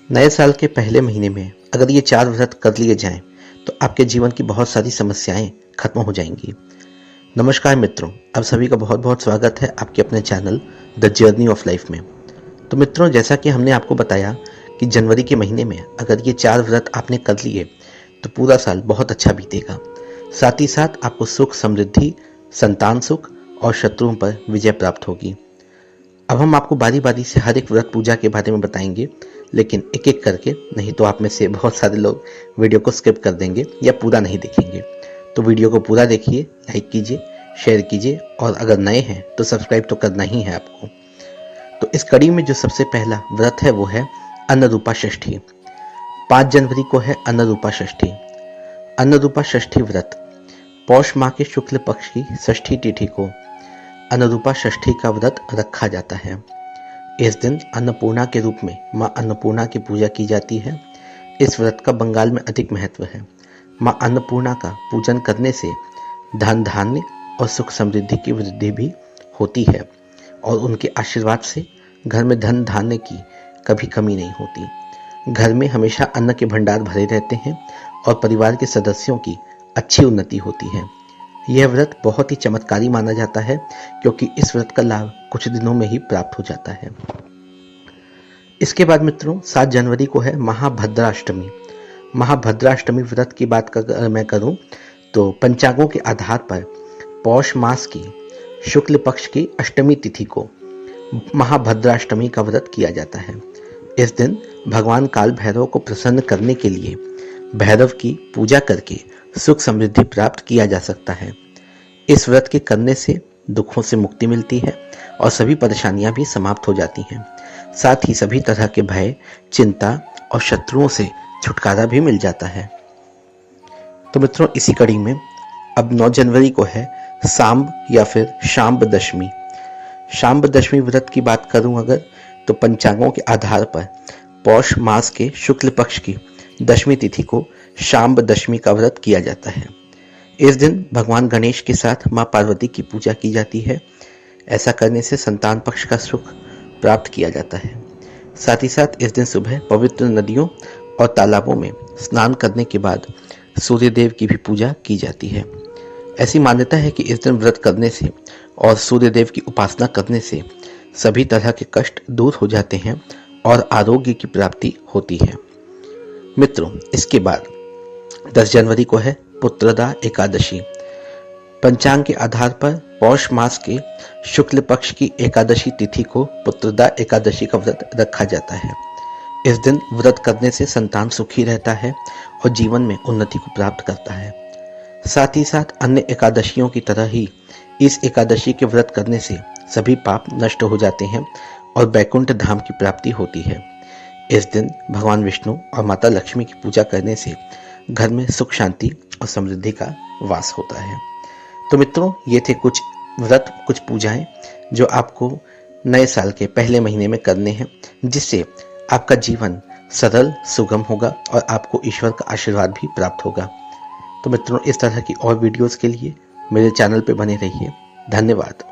नए साल के पहले महीने में अगर ये 4 व्रत कर लिए जाएं तो आपके जीवन की बहुत सारी समस्याएं खत्म हो जाएंगी। नमस्कार मित्रों, आप सभी का बहुत बहुत स्वागत है आपके अपने channel the journey of life में। तो मित्रों, जैसा कि हमने आपको बताया कि जनवरी के महीने में अगर ये 4 व्रत आपने कर लिए तो पूरा साल बहुत अच्छा बीतेगा। साथ ही साथ आपको सुख, समृद्धि, संतान सुख और शत्रुओं पर विजय प्राप्त होगी। अब हम आपको बारी बारी से हर एक व्रत पूजा के बारे में बताएंगे, लेकिन एक एक करके, नहीं तो आप में से बहुत सारे लोग वीडियो को स्किप कर देंगे या पूरा नहीं देखेंगे। तो वीडियो को पूरा देखिए, लाइक कीजिए, शेयर कीजिए और अगर नए हैं तो सब्सक्राइब तो करना ही है आपको। तो इस कड़ी में जो सबसे पहला व्रत है वो है अन्नरूपा षष्ठी। 5 जनवरी को है अन्नरूपा षष्ठी। अन्नरूपा षष्ठी व्रत पौष माह के शुक्ल पक्ष की षष्ठी तिथि को अन्नरूपा षष्ठी का व्रत रखा जाता है। इस दिन अन्नपूर्णा के रूप में मां अन्नपूर्णा की पूजा की जाती है। इस व्रत का बंगाल में अधिक महत्व है। मां अन्नपूर्णा का पूजन करने से धन धान्य और सुख समृद्धि की वृद्धि भी होती है और उनके आशीर्वाद से घर में धन धान्य की कभी कमी नहीं होती। घर में हमेशा अन्न के भंडार भरे रहते हैं और परिवार के सदस्यों की अच्छी उन्नति होती है। यह व्रत बहुत ही चमत्कारी माना जाता है क्योंकि इस व्रत का लाभ कुछ दिनों में ही प्राप्त हो जाता है। इसके बाद मित्रों 7 जनवरी को है महाभद्राष्टमी। महाभद्राष्टमी व्रत की बात अगर मैं करूं तो पंचांगों के आधार पर पौष मास की शुक्ल पक्ष की अष्टमी तिथि को महाभद्राष्टमी का व्रत किया जाता है। इस दिन भगवान काल भैरव को प्रसन्न करने के लिए भैरव की पूजा करके सुख समृद्धि प्राप्त किया जा सकता है। इस व्रत के करने से दुखों से मुक्ति मिलती है और सभी परेशानियां भी समाप्त हो जाती हैं। साथ ही सभी तरह के भय, चिंता और शत्रुओं से छुटकारा भी मिल जाता है। तो मित्रों, इसी कड़ी में अब 9 जनवरी को है सांब या फिर शांब दशमी। शांब दशमी व्रत की बात करूं अगर तो पंचांगों के आधार पर पौष मास के शुक्ल पक्ष की दशमी तिथि को शांब दशमी का व्रत किया जाता है। इस दिन भगवान गणेश के साथ मां पार्वती की पूजा की जाती है। ऐसा करने से संतान पक्ष का सुख प्राप्त किया जाता है। साथ ही साथ इस दिन सुबह पवित्र नदियों और तालाबों में स्नान करने के बाद सूर्य देव की भी पूजा की जाती है। ऐसी मान्यता है कि इस दिन व्रत करने से और सूर्य देव की उपासना करने से सभी तरह के कष्ट दूर हो जाते हैं और आरोग्य की प्राप्ति होती है। मित्रों, इसके बाद 10 जनवरी को है पुत्रदा एकादशी। पंचांग के आधार पर पौष मास के शुक्ल पक्ष की एकादशी तिथि को पुत्रदा एकादशी का व्रत रखा जाता है। इस दिन व्रत करने से संतान सुखी रहता है और जीवन में उन्नति को प्राप्त करता है। साथ ही साथ अन्य एकादशियों की तरह ही इस एकादशी के व्रत करने से सभी पाप नष्ट हो जाते हैं और वैकुंठ धाम की प्राप्ति होती है। इस दिन भगवान विष्णु और माता लक्ष्मी की पूजा करने से घर में सुख, शांति और समृद्धि का वास होता है। तो मित्रों, ये थे कुछ व्रत, कुछ पूजाएं जो आपको नए साल के पहले महीने में करने हैं, जिससे आपका जीवन सरल, सुगम होगा और आपको ईश्वर का आशीर्वाद भी प्राप्त होगा। तो मित्रों, इस तरह की और वीडियोस के लिए मेरे चैनल पे बने रहिए। धन्यवाद।